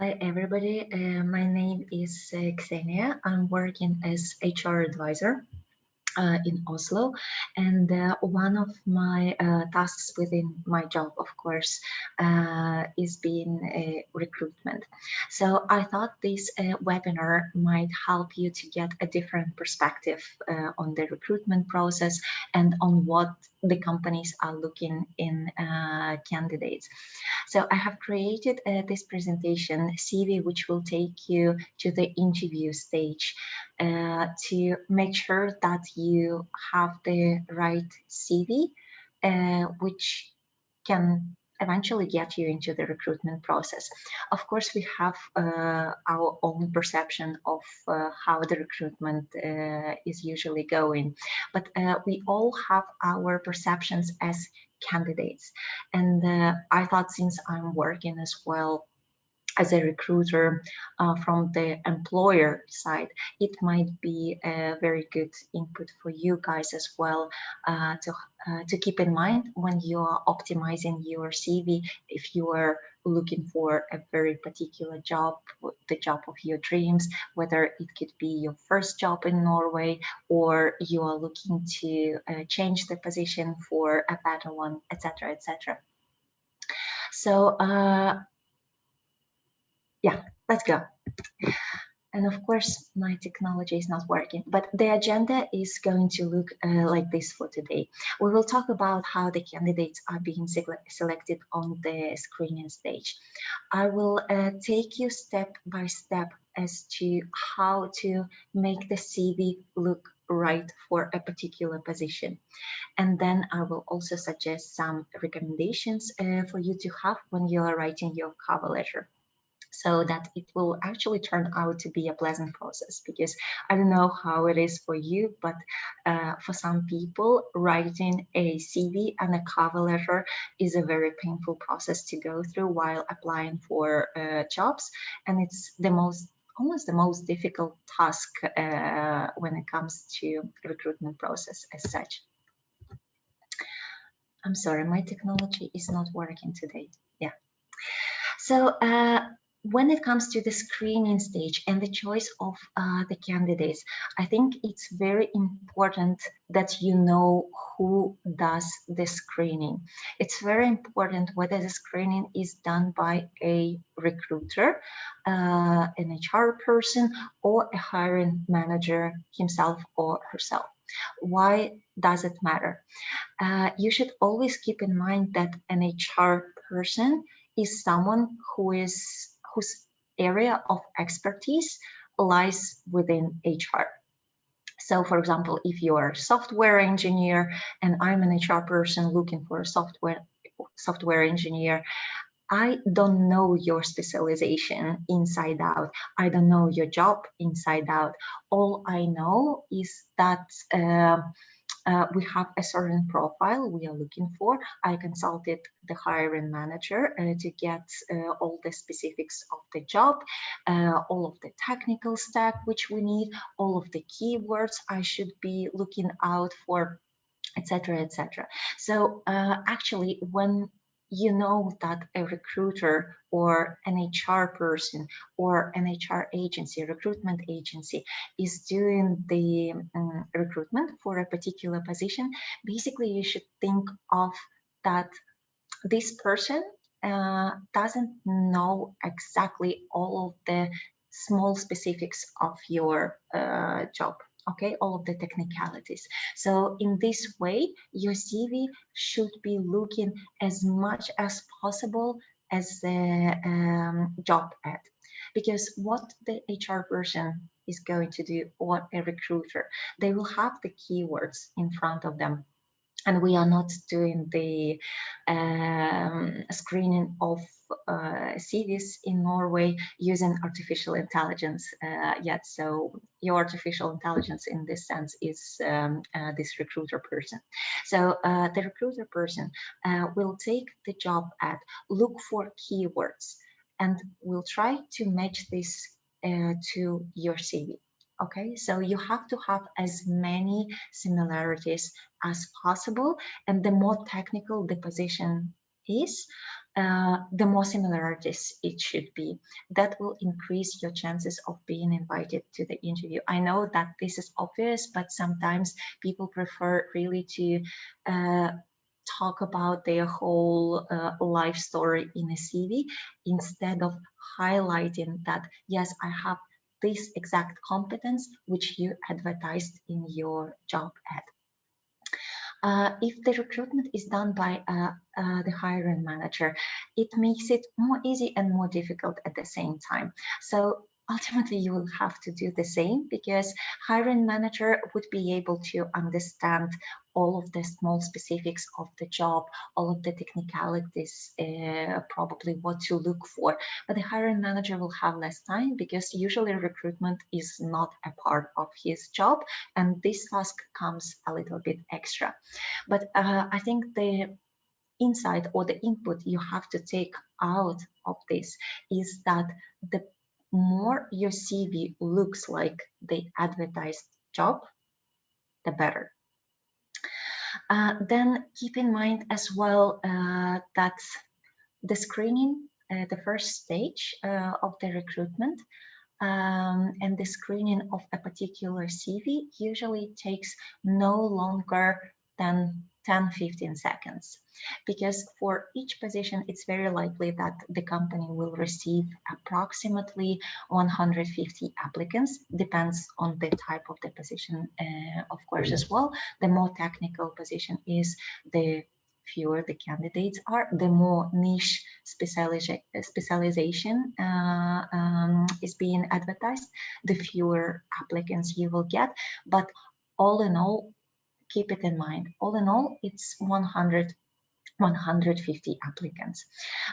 Hi, everybody. My name is Ksenia. I'm working as HR advisor in Oslo. And one of my tasks within my job, of course, is being recruitment. So I thought this webinar might help you to get a different perspective on the recruitment process and on what the companies are looking in candidates. So I have created this presentation CV, which will take you to the interview stage to make sure that you have the right CV, which can eventually get you into the recruitment process. Of course, we have our own perception of how the recruitment is usually going, but we all have our perceptions as candidates. And I thought, since I'm working as well as a recruiter from the employer side, it might be a very good input for you guys as well to keep in mind when you are optimizing your CV. If you are looking for a very particular job, the job of your dreams, whether it could be your first job in Norway or you are looking to change the position for a better one, etc., etc. So yeah, let's go. And of course, my technology is not working, but the agenda is going to look like this for today. We will talk about how the candidates are being selected on the screening stage. I will take you step by step as to how to make the CV look right for a particular position. And then I will also suggest some recommendations for you to have when you are writing your cover letter, so that it will actually turn out to be a pleasant process. Because I don't know how it is for you, but for some people, writing a CV and a cover letter is a very painful process to go through while applying for jobs, and it's almost the most difficult task when it comes to recruitment process as such. I'm sorry, my technology is not working today. Yeah. So when it comes to the screening stage and the choice of the candidates, I think it's very important that you know who does the screening. It's very important whether the screening is done by a recruiter, an HR person, or a hiring manager himself or herself. Why does it matter? You should always keep in mind that an HR person is someone whose area of expertise lies within HR. So, for example, if you are a software engineer and I'm an HR person looking for a software engineer, I don't know your specialization inside out. I don't know your job inside out. All I know is that we have a certain profile we are looking for. I consulted the hiring manager to get all the specifics of the job, all of the technical stack which we need, all of the keywords I should be looking out for, etc., etc. So actually, when you know that a recruiter or an HR person or an HR agency, recruitment agency, is doing the recruitment for a particular position, basically you should think of that this person doesn't know exactly all of the small specifics of your job. Okay, all of the technicalities. So in this way, your CV should be looking as much as possible as the job ad. Because what the HR person is going to do, or a recruiter, they will have the keywords in front of them, and we are not doing the screening of CVs in Norway using artificial intelligence yet. So your artificial intelligence in this sense is this recruiter person. So the recruiter person will take the job ad, look for keywords, and will try to match this to your CV. Okay, so you have to have as many similarities as possible, and the more technical the position is, the more similarities it should be. That will increase your chances of being invited to the interview. I know that this is obvious, but sometimes people prefer really to talk about their whole life story in a CV instead of highlighting that, yes, I have this exact competence which you advertised in your job ad. If the recruitment is done by the hiring manager, it makes it more easy and more difficult at the same time. So ultimately, you will have to do the same, because hiring manager would be able to understand all of the small specifics of the job, all of the technicalities, probably what to look for. But the hiring manager will have less time, because usually recruitment is not a part of his job, and this task comes a little bit extra. But I think the insight or the input you have to take out of this is that the more your CV looks like the advertised job, the better. Then keep in mind as well that the screening, the first stage of the recruitment, and the screening of a particular CV usually takes no longer than 10-15 seconds, because for each position it's very likely that the company will receive approximately 150 applicants. Depends on the type of the position, of course, as well. The more technical position is, the fewer the candidates are. The more niche specialization is being advertised, the fewer applicants you will get. But all in all, keep it in mind, all in all, it's 150 applicants.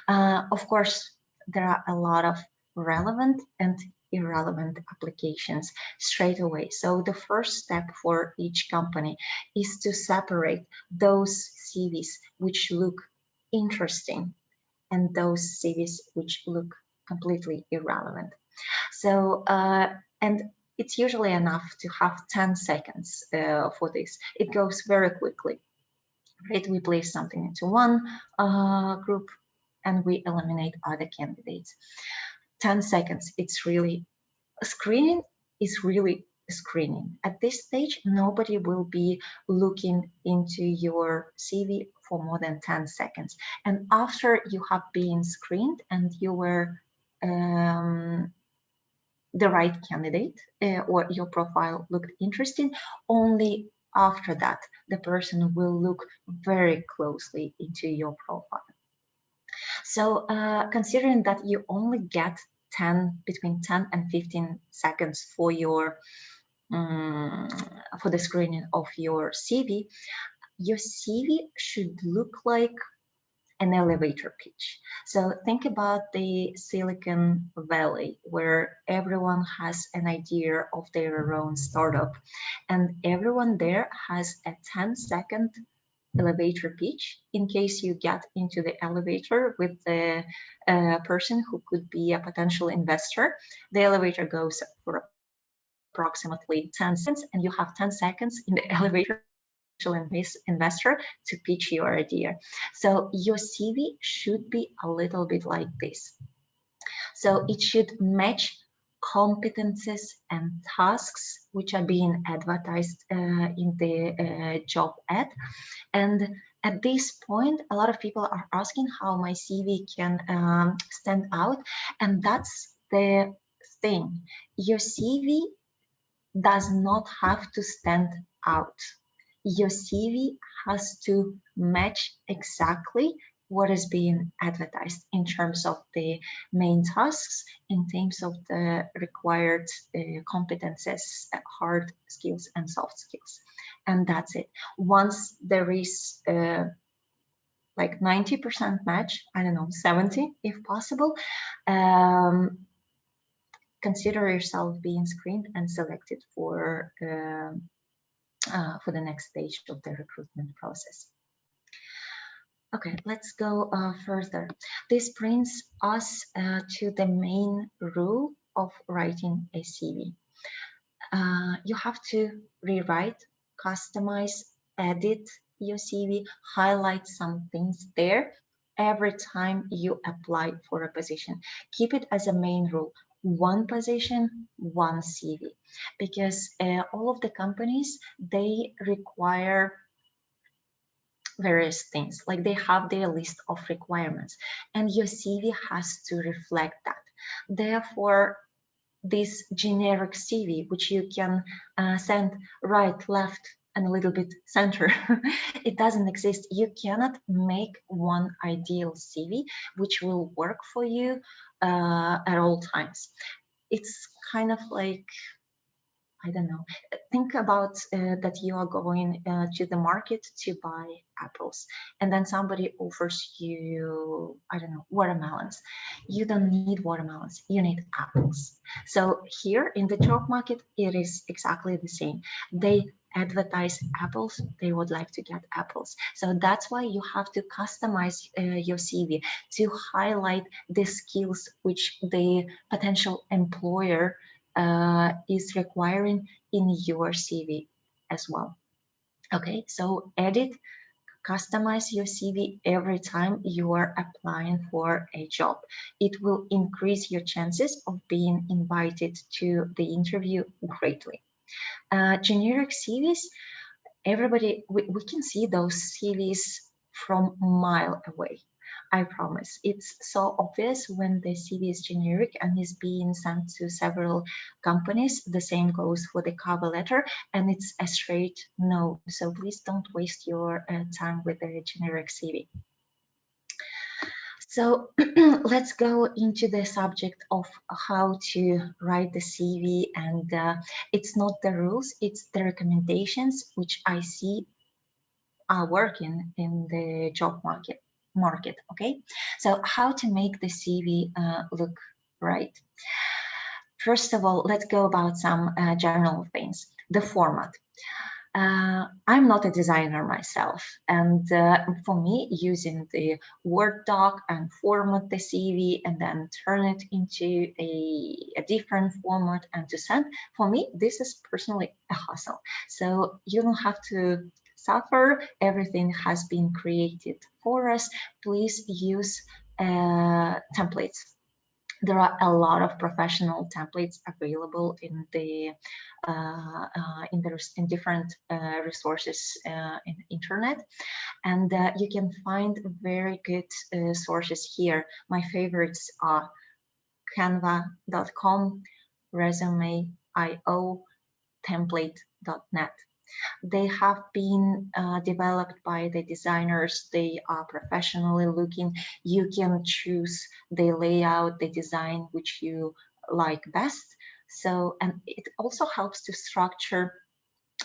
Of course, there are a lot of relevant and irrelevant applications straight away. So the first step for each company is to separate those CVs which look interesting and those CVs which look completely irrelevant. So, and it's usually enough to have 10 seconds for this. It goes very quickly, right? We place something into one group and we eliminate other candidates. 10 seconds, it's really, screening is really screening. At this stage, nobody will be looking into your CV for more than 10 seconds. And after you have been screened and you were the right candidate, or your profile looked interesting, only after that the person will look very closely into your profile. So considering that you only get between 10 and 15 seconds for your for the screening of your CV should look like an elevator pitch. So think about the Silicon Valley, where everyone has an idea of their own startup, and everyone there has a 10-second elevator pitch in case you get into the elevator with the person who could be a potential investor. The elevator goes for approximately 10 seconds, and you have 10 seconds in the elevator investor to pitch your idea. So your CV should be a little bit like this. So it should match competences and tasks which are being advertised in the job ad. And at this point, a lot of people are asking how my CV can stand out. And that's the thing. Your CV does not have to stand out. Your CV has to match exactly what is being advertised in terms of the main tasks, in terms of the required competences, hard skills and soft skills. And that's it. Once there is like 90% match, I don't know, 70 if possible, consider yourself being screened and selected for the next stage of the recruitment process. Okay, let's go further. This brings us to the main rule of writing a CV. You have to rewrite, customize, edit your CV, highlight some things there, every time you apply for a position. Keep it as a main rule. One position, one CV, because all of the companies, they require various things, like they have their list of requirements, and your CV has to reflect that. Therefore, this generic CV, which you can send right, left, and a little bit center, it doesn't exist. You cannot make one ideal CV which will work for you at all times. It's kind of like, I don't know. Think about that you are going to the market to buy apples, and then somebody offers you, I don't know, watermelons. You don't need watermelons, you need apples. So here in the job market, it is exactly the same. They advertise apples, they would like to get apples. So that's why you have to customize your CV to highlight the skills which the potential employer is requiring in your CV as well. Okay, so edit, customize your CV every time you are applying for a job. It will increase your chances of being invited to the interview greatly. Generic CVs, everybody, we can see those CVs from a mile away. I promise. It's so obvious when the CV is generic and is being sent to several companies. The same goes for the cover letter, and it's a straight no. So please don't waste your time with a generic CV. So let's go into the subject of how to write the CV, and it's not the rules, it's the recommendations which I see are working in the job market. Okay, so how to make the CV look right. First of all, let's go about some general things. The format. I'm not a designer myself, and for me, using the Word doc and format the CV and then turn it into a different format and to send, for me, this is personally a hassle. So you don't have to suffer. Everything has been created for us. Please use templates. There are a lot of professional templates available in the in different resources in internet, and you can find very good sources here. My favorites are canva.com, resume.io, template.net. They have been developed by the designers. They are professionally looking. You can choose the layout, the design which you like best. So, and it also helps to structure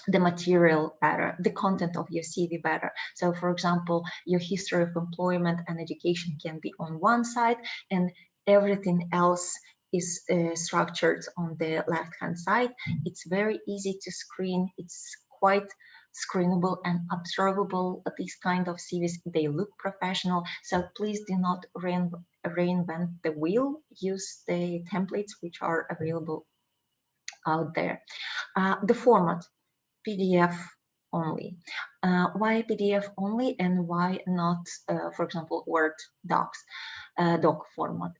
the material better, the content of your CV better. So for example, your history of employment and education can be on one side, and everything else is structured on the left hand side. It's very easy to screen. It's quite screenable and observable. These kind of CVs, they look professional. So please do not reinvent the wheel. Use the templates which are available out there. The format, PDF only. Why PDF only, and why not, for example, Word docs, doc format?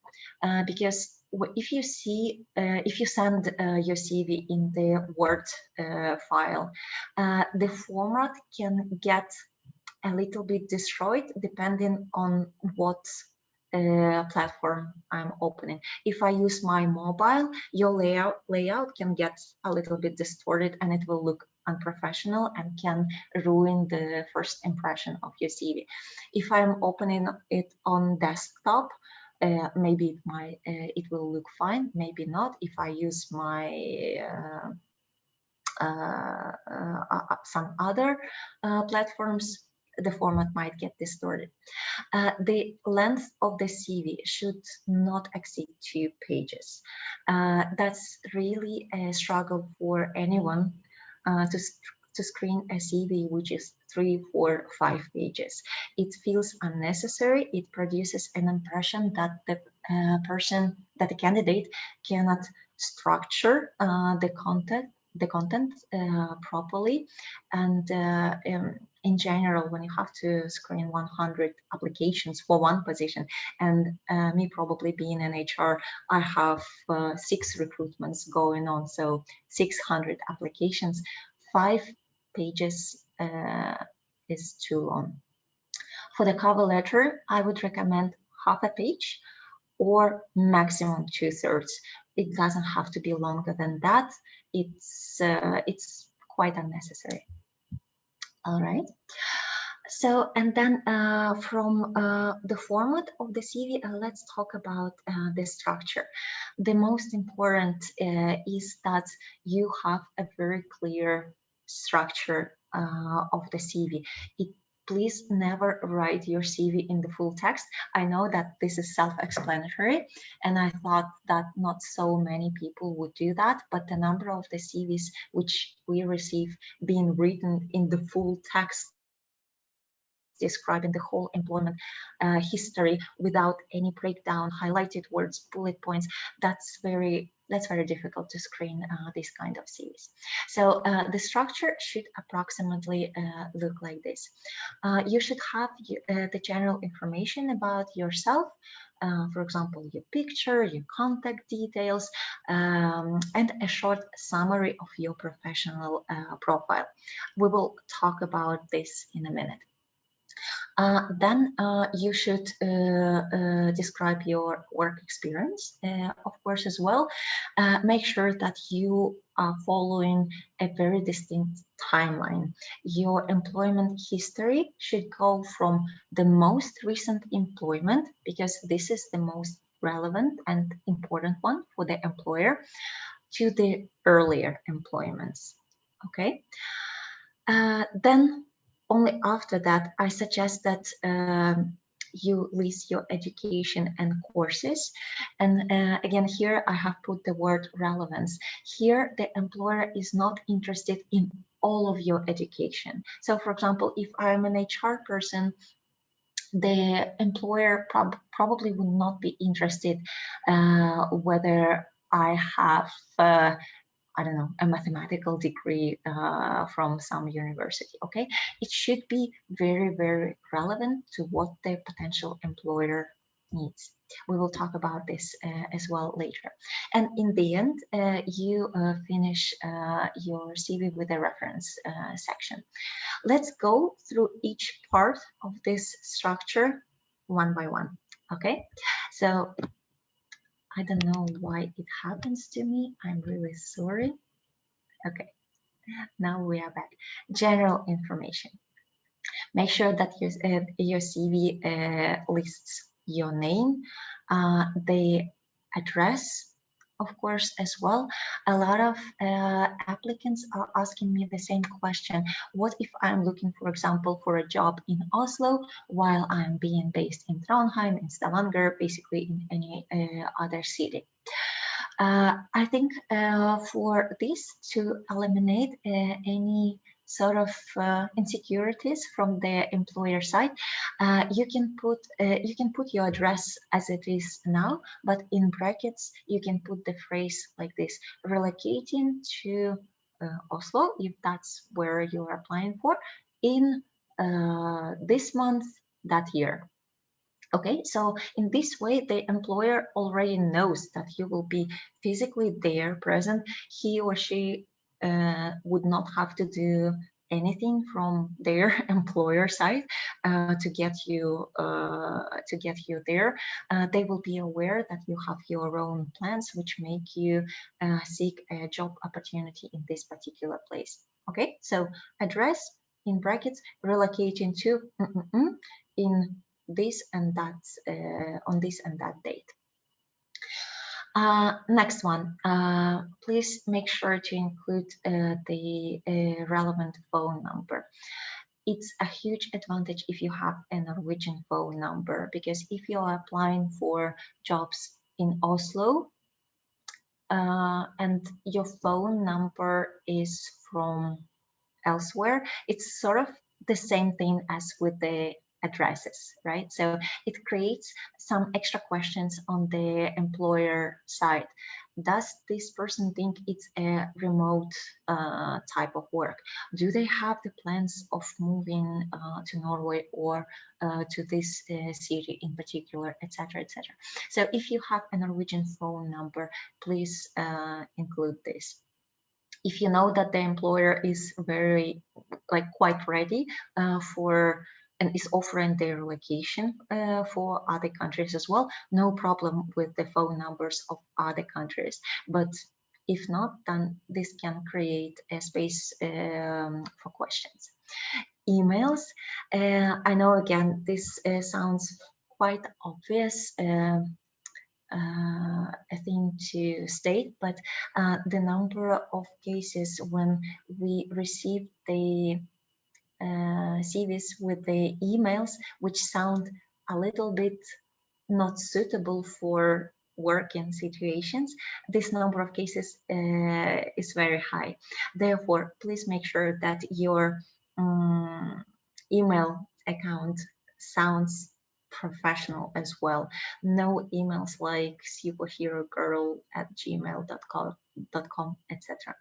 Because if you see, if you send your CV in the Word file, the format can get a little bit destroyed depending on what platform I'm opening. If I use my mobile, your layout can get a little bit distorted and it will look unprofessional and can ruin the first impression of your CV. If I'm opening it on desktop, maybe it will look fine, maybe not. If I use my some other platforms, the format might get distorted. The length of the CV should not exceed 2 pages. That's really a struggle for anyone to screen a CV which is 3, 4, 5 pages. It feels unnecessary. It produces an impression that the the candidate cannot structure the content properly, and in general, when you have to screen 100 applications for one position, and me probably being an HR, I have 6 recruitments going on, so 600 applications, 5 pages is too long. For the cover letter, I would recommend half a page or maximum 2/3. It doesn't have to be longer than that. It's quite unnecessary. All right. So, and then from the format of the CV, let's talk about the structure. The most important is that you have a very clear structure of the CV. Please never write your CV in the full text. I know that this is self-explanatory, and I thought that not so many people would do that, but the number of the CVs which we receive being written in the full text describing the whole employment history without any breakdown, highlighted words, bullet points, that's very difficult to screen this kind of CVs. So the structure should approximately look like this. You should have the general information about yourself, for example, your picture, your contact details, and a short summary of your professional profile. We will talk about this in a minute. Then you should describe your work experience, of course, as well. Make sure that you are following a very distinct timeline. Your employment history should go from the most recent employment, because this is the most relevant and important one for the employer, to the earlier employments. Okay. Then only after that, I suggest that you list your education and courses. And again, here I have put the word relevance. Here, the employer is not interested in all of your education. So for example, if I'm an HR person, the employer probably would not be interested whether I have I don't know, a mathematical degree from some university, okay? It should be very, very relevant to what the potential employer needs. We will talk about this as well later. And in the end, you finish your CV with a reference section. Let's go through each part of this structure one by one, okay? So I don't know why it happens to me. I'm really sorry. Okay, now we are back. General information. Make sure that your CV lists your name, the address, of course, as well. A lot of applicants are asking me the same question. What if I'm looking, for example, for a job in Oslo while I'm being based in Trondheim, in Stavanger, basically in any other city? I think for this, to eliminate any sort of insecurities from the employer side, you can put your address as it is now, but in brackets you can put the phrase like this: relocating to Oslo, if that's where you're applying for, in this month, that year. Okay, so in this way, the employer already knows that you will be physically there, present. He or she would not have to do anything from their employer side to get you there. They will be aware that you have your own plans, which make you seek a job opportunity in this particular place. Okay, so address in brackets, relocating to in this and that on this and that date. Next one, please make sure to include the relevant phone number. It's a huge advantage if you have a Norwegian phone number, because if you are applying for jobs in Oslo and your phone number is from elsewhere, it's sort of the same thing as with the addresses, right? So it creates some extra questions on the employer side. Does this person think it's a remote type of work? Do they have the plans of moving to Norway or to this city in particular, etc., etc. So if you have a Norwegian phone number, please include this. If you know that the employer is very, like, quite ready for and is offering their location for other countries as well, no problem with the phone numbers of other countries. But if not, then this can create a space for questions. Emails, I know, again, this sounds quite obvious, a thing to state, but the number of cases when we receive the CVs with the emails which sound a little bit not suitable for working situations, this number of cases is very high. Therefore, please make sure that your email account sounds professional as well. No emails like superherogirl@gmail.com, etc.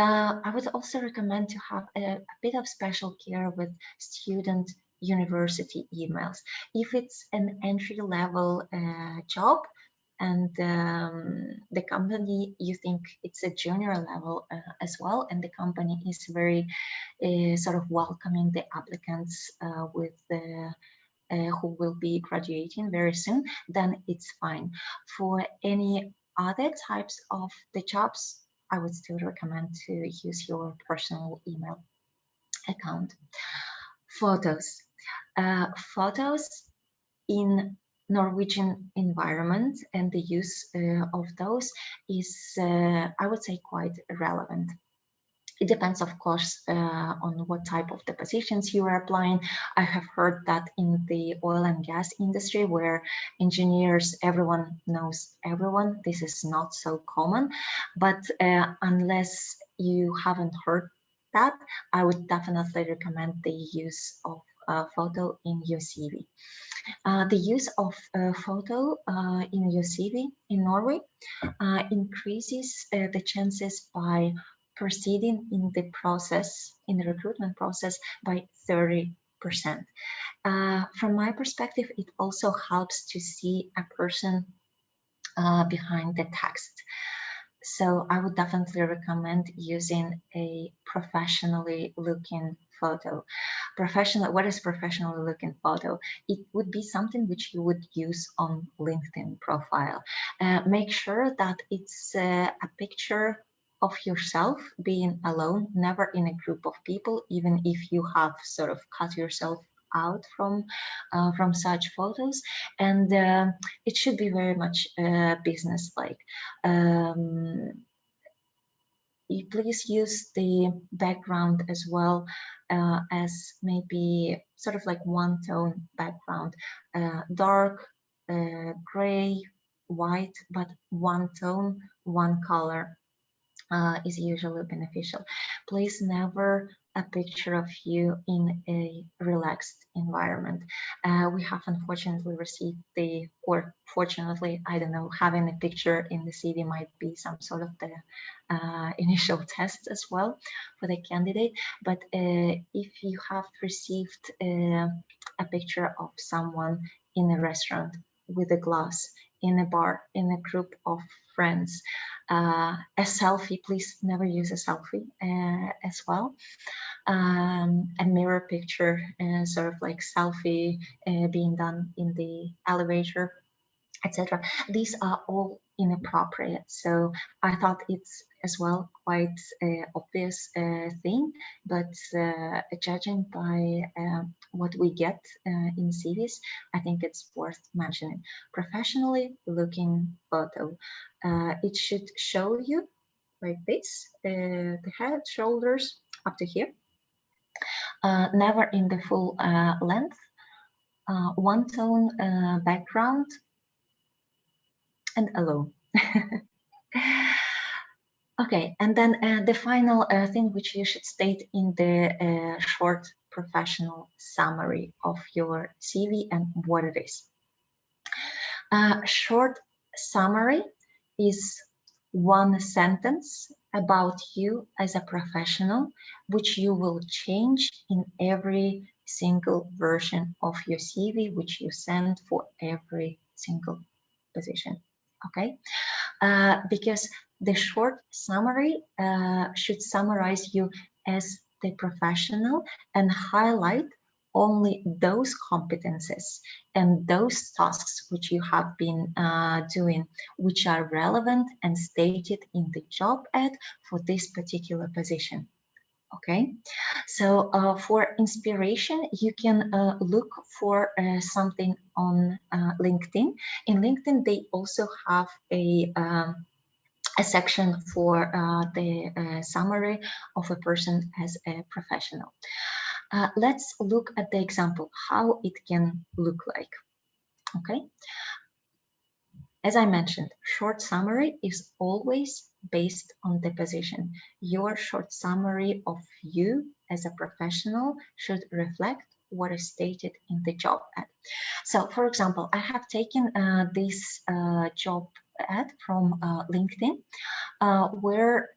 I would also recommend to have a bit of special care with student university emails. If it's an entry-level job and the company, you think it's a junior level as well, and the company is very sort of welcoming the applicants with the who will be graduating very soon, then it's fine. For any other types of the jobs, I would still recommend to use your personal email account. Photos. Photos in Norwegian environment and the use of those is, I would say, quite relevant. It depends, of course, on what type of the positions you are applying. I have heard that in the oil and gas industry, where engineers, everyone knows everyone, this is not so common. But unless you haven't heard that, I would definitely recommend the use of photo in your CV. The use of photo in your CV in Norway increases the chances by proceeding in the process, in the recruitment process, by 30%. From my perspective, it also helps to see a person behind the text. So I would definitely recommend using a professionally looking photo. Professional, what is professionally looking photo? It would be something which you would use on LinkedIn profile. Make sure that it's a picture of yourself being alone, never in a group of people, even if you have sort of cut yourself out from such photos, and it should be very much business-like. You please use the background as well as maybe sort of like one tone background, dark, gray, white, but one tone, one color is usually beneficial. Please never a picture of you in a relaxed environment. We have unfortunately received or fortunately, I don't know, having a picture in the CV might be some sort of the initial test as well for the candidate. But if you have received a picture of someone in a restaurant with a glass, in a bar, in a group of friends, a selfie, please never use a selfie as well. A mirror picture, sort of like selfie being done in the elevator, etc. These are all inappropriate. So I thought it's as well quite obvious thing, but judging by what we get in CVs, I think it's worth mentioning. Professionally looking photo. It should show you like this, the head, shoulders up to here. Never in the full length. One tone background and alone. Okay, and then the final thing which you should state in the short professional summary of your CV and what it is. A short summary is one sentence about you as a professional, which you will change in every single version of your CV, which you send for every single position. Okay, because the short summary should summarize you as the professional and highlight only those competences and those tasks which you have been doing, which are relevant and stated in the job ad for this particular position. Okay, so for inspiration, you can look for something on LinkedIn. In LinkedIn, they also have a section for the summary of a person as a professional. Let's look at the example, how it can look like. Okay. As I mentioned, short summary is always based on the position. Your short summary of you as a professional should reflect what is stated in the job ad. So, for example, I have taken this job ad from LinkedIn, where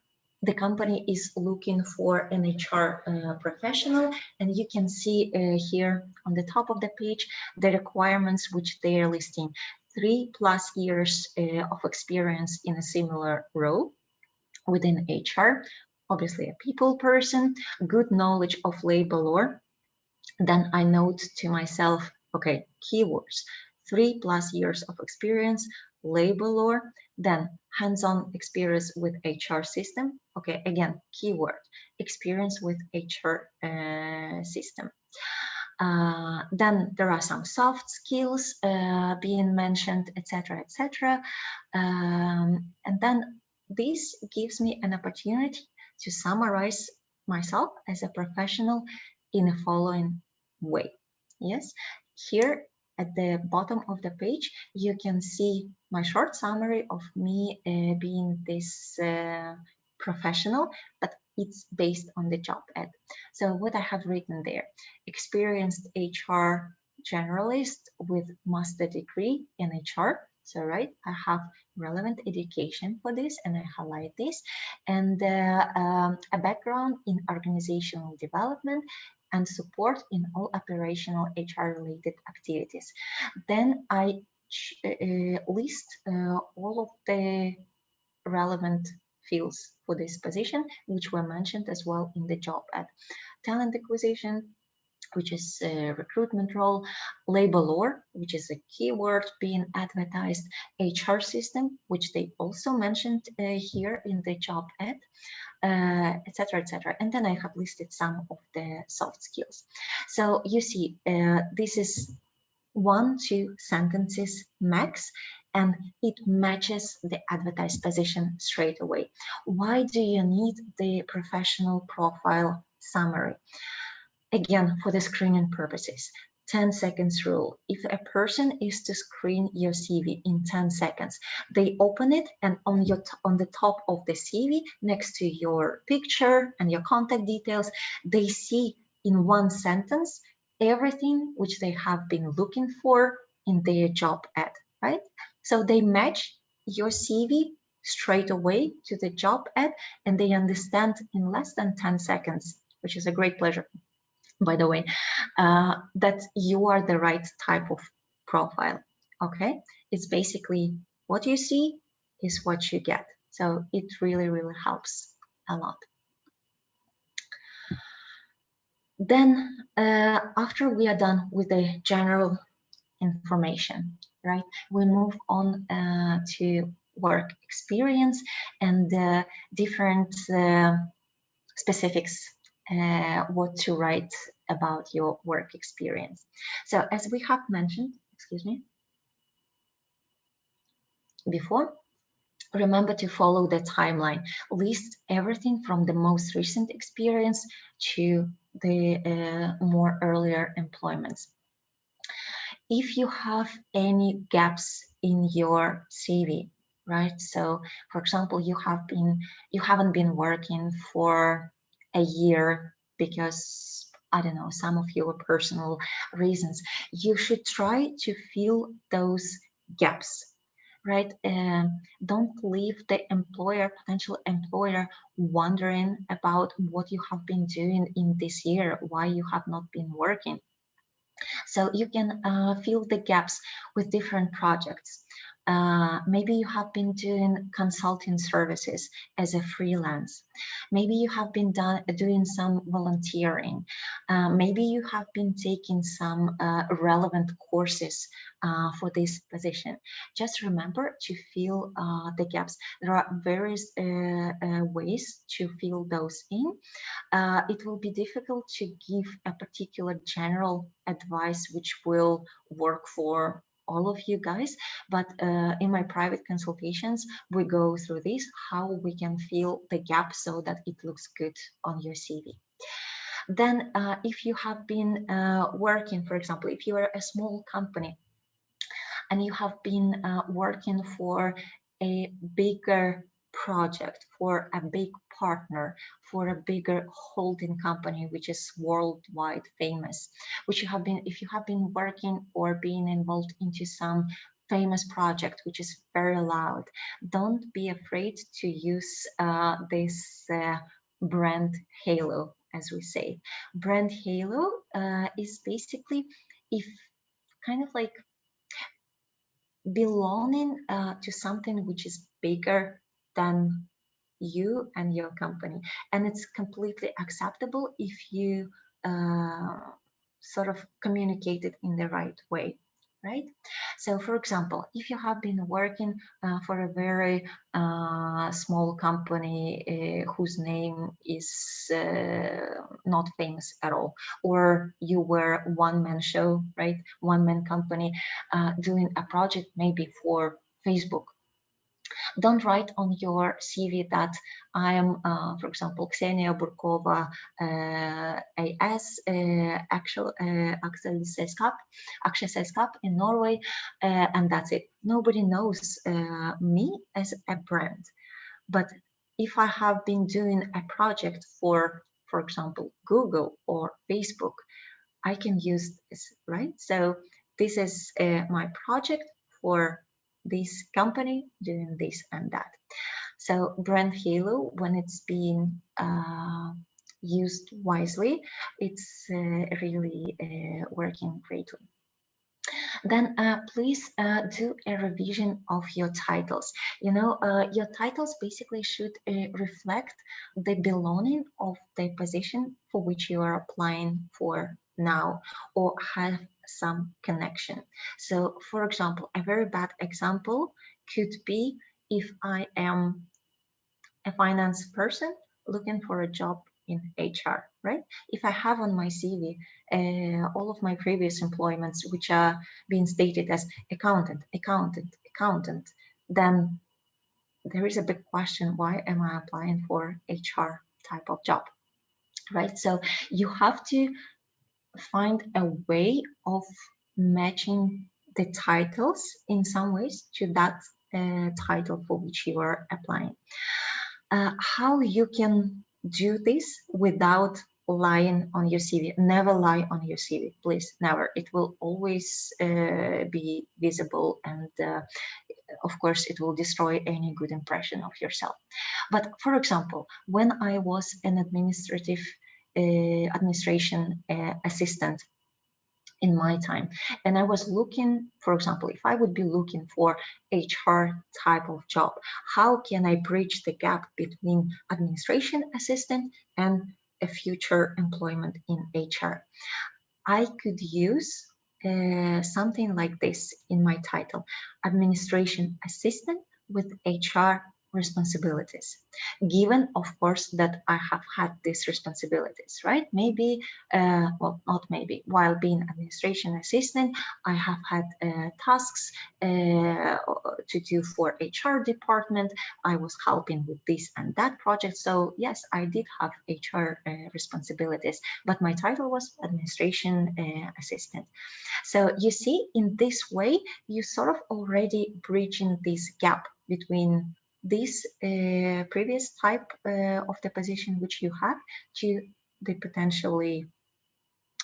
the company is looking for an HR professional, and you can see here on the top of the page the requirements which they are listing. 3+ years of experience in a similar role within HR, obviously a people person, good knowledge of labor law. Then I note to myself, okay, keywords, 3+ years of experience, labor law, then hands-on experience with HR system. Okay, again, keyword, experience with HR system. Then there are some soft skills being mentioned, etc., etc. And then this gives me an opportunity to summarize myself as a professional in the following way. Yes, here at the bottom of the page, you can see my short summary of me being this professional, but it's based on the job ad. So what I have written there, experienced HR generalist with master degree in HR. So, right, I have relevant education for this and I highlight this, and a background in organizational development and support in all operational HR related activities. Then I list all of the relevant fields for this position, which were mentioned as well in the job ad. Talent acquisition, which is a recruitment role, labor law, which is a keyword being advertised, HR system, which they also mentioned here in the job ad, etc., etc. And then I have listed some of the soft skills. So you see, this is 1-2 sentences max, and it matches the advertised position straight away. Why do you need the professional profile summary? Again, for the screening purposes, 10 seconds rule. If a person is to screen your CV in 10 seconds, they open it, and on the top of the CV, next to your picture and your contact details, they see in one sentence everything which they have been looking for in their job ad, right? So they match your CV straight away to the job ad, and they understand in less than 10 seconds, which is a great pleasure, by the way, that you are the right type of profile. Okay, it's basically what you see is what you get. So it really, really helps a lot. Then after we are done with the general information, right, we move on to work experience and different specifics, what to write about your work experience. So as we have mentioned, excuse me, before, remember to follow the timeline. List everything from the most recent experience to the more earlier employments. If you have any gaps in your CV, right? So for example, you haven't been working for a year because I don't know, some of your personal reasons, you should try to fill those gaps, right? Don't leave the potential employer, wondering about what you have been doing in this year, why you have not been working. So you can fill the gaps with different projects. Maybe you have been doing consulting services as a freelance. Maybe you have been doing some volunteering. Maybe you have been taking some relevant courses for this position. Just remember to fill the gaps. There are various ways to fill those in. It will be difficult to give a particular general advice which will work for all of you guys, but in my private consultations we go through this, how we can fill the gap so that it looks good on your CV. Then if you have been working, for example, if you are a small company and you have been working for a bigger project, for a big partner, for a bigger holding company which is worldwide famous, which you have been, if you have been working or being involved into some famous project which is very loud, don't be afraid to use this brand halo, as we say. Brand halo is basically, if kind of like belonging to something which is bigger than you and your company, and it's completely acceptable if you sort of communicate it in the right way, right? So for example, if you have been working for a very small company whose name is not famous at all, or you were one-man show, right, one-man company, doing a project maybe for Facebook, don't write on your CV that I am, for example, Ksenia Burkova, AS, Axel Selskap in Norway, and that's it. Nobody knows me as a brand. But if I have been doing a project for example, Google or Facebook, I can use this, right? So this is my project for this company doing this and that. So brand halo, when it's being used wisely, it's really working greatly. Then please do a revision of your titles. You know, your titles basically should reflect the belonging of the position for which you are applying for now, or have some connection. So for example, a very bad example could be if I am a finance person looking for a job in HR, right? If I have on my CV all of my previous employments, which are being stated as accountant, accountant, accountant, then there is a big question, why am I applying for HR type of job, right? So you have to find a way of matching the titles in some ways to that title for which you are applying. How you can do this without lying on your CV. Never lie on your CV, please, never. It will always be visible, and of course it will destroy any good impression of yourself. But for example, when I was an administration assistant in my time, and I was looking, for example, if I would be looking for HR type of job, how can I bridge the gap between administration assistant and a future employment in HR? I could use something like this in my title: administration assistant with HR responsibilities, given of course that I have had these responsibilities, right? Maybe well, not maybe, while being administration assistant I have had tasks to do for HR department. I was helping with this and that project, so yes, I did have HR responsibilities, but my title was administration assistant. So you see, in this way you sort of already bridging this gap between this previous type of the position which you have to the potentially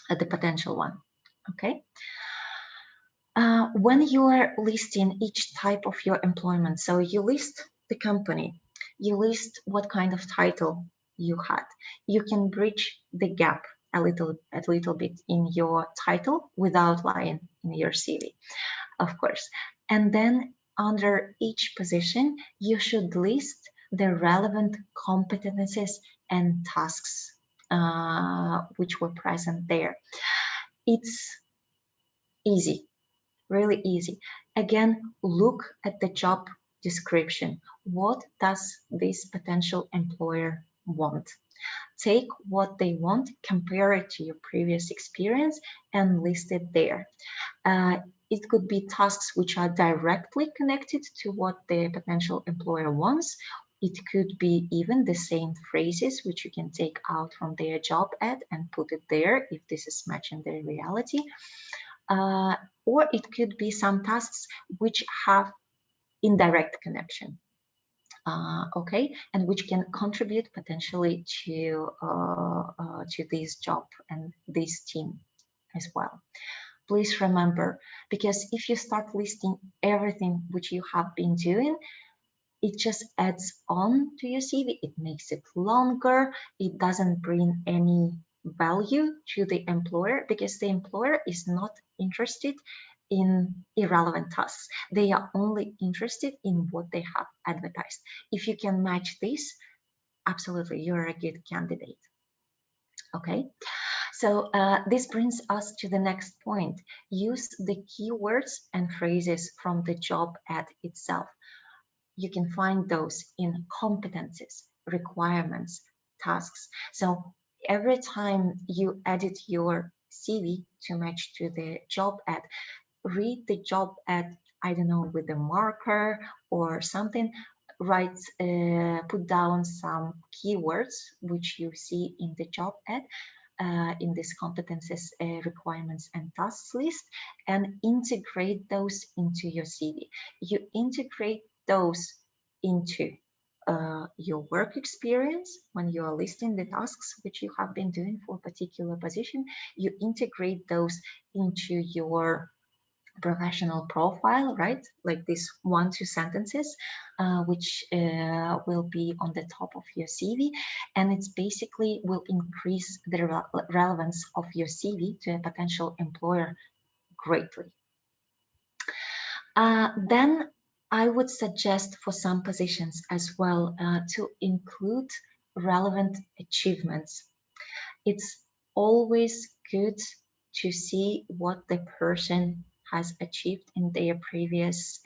the potential one. Okay. When you are listing each type of your employment, so you list the company, you list what kind of title you had, you can bridge the gap a little bit in your title without lying in your CV, of course. And then under each position, you should list the relevant competencies and tasks which were present there. It's easy, really easy. Again, look at the job description. What does this potential employer want? Take what they want, compare it to your previous experience, and list it there. It could be tasks which are directly connected to what the potential employer wants. It could be even the same phrases which you can take out from their job ad and put it there if this is matching their reality. Or it could be some tasks which have indirect connection, okay, and which can contribute potentially to this job and this team as well. Please remember, because if you start listing everything which you have been doing, it just adds on to your CV. It makes it longer. It doesn't bring any value to the employer because the employer is not interested in irrelevant tasks. They are only interested in what they have advertised. If you can match this, absolutely, you're a good candidate. Okay. So this brings us to the next point. Use the keywords and phrases from the job ad itself. You can find those in competencies, requirements, tasks. So every time you edit your CV to match to the job ad, read the job ad, I don't know, with a marker or something, write, put down some keywords which you see in the job ad, in this competencies, requirements and tasks list, and integrate those into your CV. You integrate those into your work experience when you are listing the tasks which you have been doing for a particular position. You integrate those into your professional profile, right? Like these 1-2 sentences, which will be on the top of your CV. And it's basically will increase the relevance of your CV to a potential employer greatly. Then I would suggest for some positions as well to include relevant achievements. It's always good to see what the person has achieved in their previous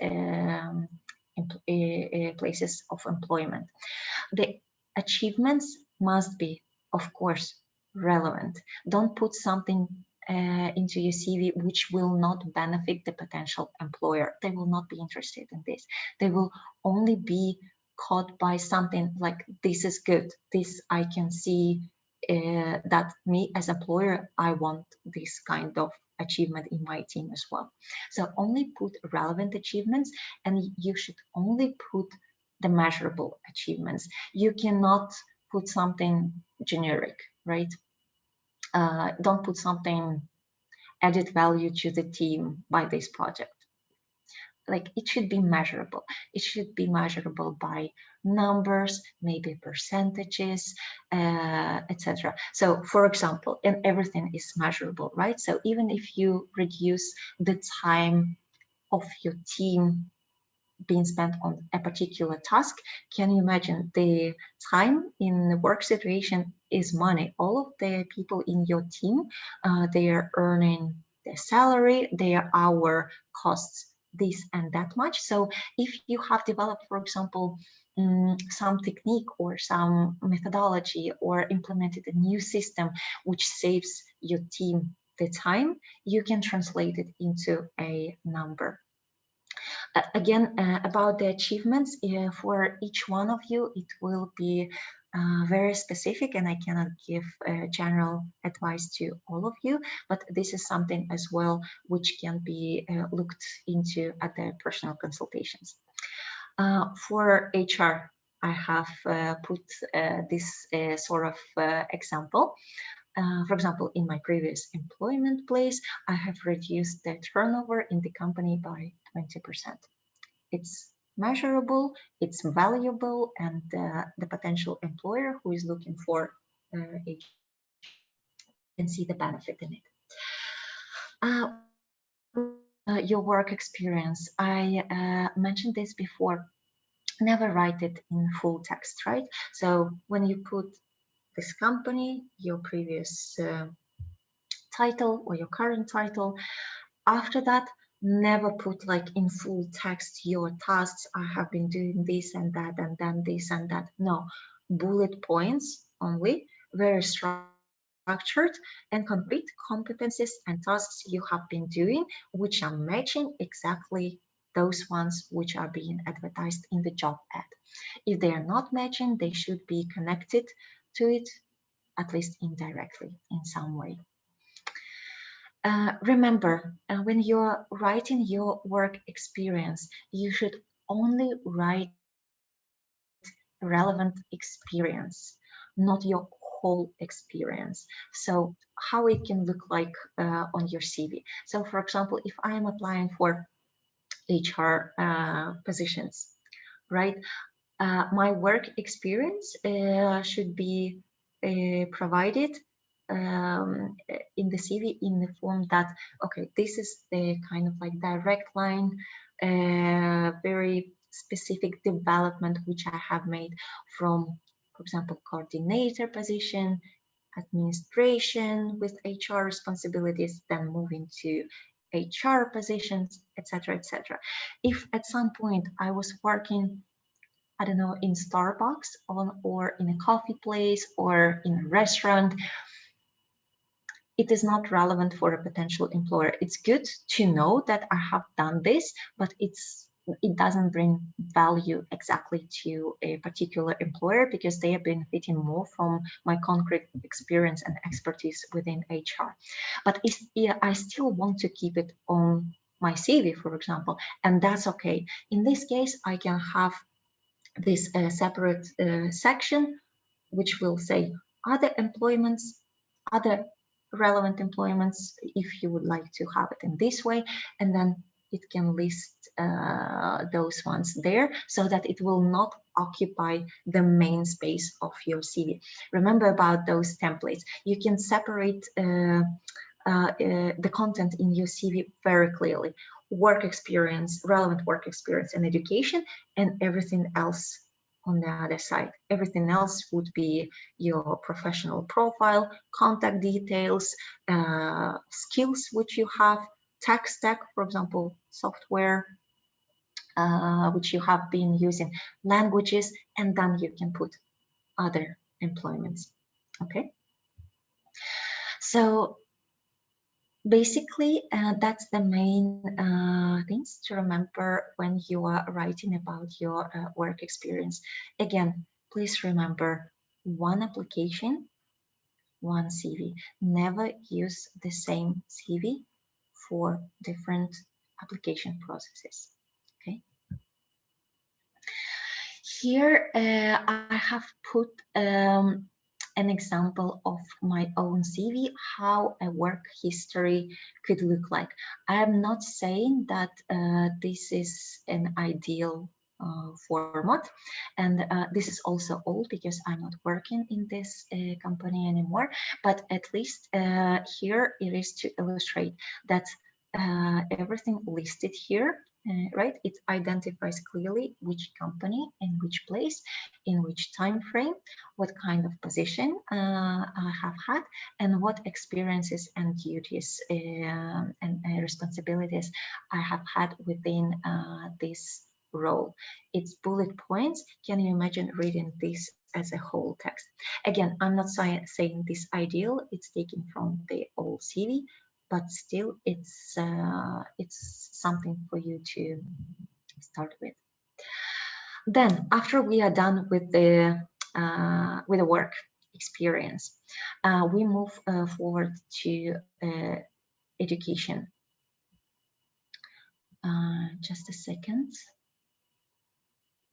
places of employment. The achievements must be, of course, relevant. Don't put something into your CV which will not benefit the potential employer. They will not be interested in this. They will only be caught by something like, this is good, this I can see that me as employer, I want this kind of achievement in my team as well. So only put relevant achievements, and you should only put the measurable achievements. You cannot put something generic, right? Don't put something added value to the team by this project. Like, it should be measurable. It should be measurable by numbers, maybe percentages, etc. So, for example, and everything is measurable, right? So even if you reduce the time of your team being spent on a particular task, can you imagine the time in the work situation is money? All of the people in your team, they are earning their salary, their hour costs this and that much. So if you have developed, for example, some technique or some methodology or implemented a new system which saves your team the time, you can translate it into a number. Again, about the achievements, for each one of you, it will be very specific, and I cannot give general advice to all of you, but this is something as well which can be looked into at the personal consultations. For HR, I have put this sort of example. For example, in my previous employment place, I have reduced the turnover in the company by 20%. It's measurable, it's valuable, and the potential employer who is looking for can see the benefit in it. Your work experience, I mentioned this before, never write it in full text, right? So when you put this company, your previous title or your current title, after that, never put like in full text your tasks. I have been doing this and that and then this and that. No, bullet points only, very structured and concrete competencies and tasks you have been doing, which are matching exactly those ones which are being advertised in the job ad. If they are not matching, they should be connected to it, at least indirectly in some way. Remember, when you're writing your work experience, you should only write relevant experience, not your whole experience. So how it can look like on your CV. So for example, if I am applying for HR positions, right? My work experience should be provided in the CV in the form that, okay, this is the kind of like direct line, very specific development which I have made from, for example, coordinator position, administration with HR responsibilities, then moving to HR positions, etc., etc. If at some point I was working, I don't know, in Starbucks or in a coffee place or in a restaurant, it is not relevant for a potential employer. It's good to know that I have done this, but it doesn't bring value exactly to a particular employer because they are benefiting more from my concrete experience and expertise within HR. But I still want to keep it on my CV, for example, and that's okay. In this case, I can have this separate section which will say other employments, other relevant employments, if you would like to have it in this way, and then it can list those ones there so that it will not occupy the main space of your CV. Remember about those templates. You can separate the content in your CV very clearly. Work experience, relevant work experience and education, and everything else on the other side. Everything else would be your professional profile, contact details, skills which you have, tech stack, for example, software, which you have been using, languages, and then you can put other employments. Okay. So basically, that's the main things to remember when you are writing about your work experience. Again, please remember one application, one CV. Never use the same CV for different application processes. Okay. Here I have put an example of my own CV, how a work history could look like. I'm not saying that this is an ideal format, and this is also old because I'm not working in this company anymore, but at least here it is to illustrate that everything listed here, right? It identifies clearly which company in which place, in which time frame, what kind of position I have had, and what experiences and duties and responsibilities I have had within this role. It's bullet points. Can you imagine reading this as a whole text? Again, I'm not saying this ideal. It's taken from the old CV, but still it's something for you to start with. Then after we are done with the work experience, we move forward to education. Just a second.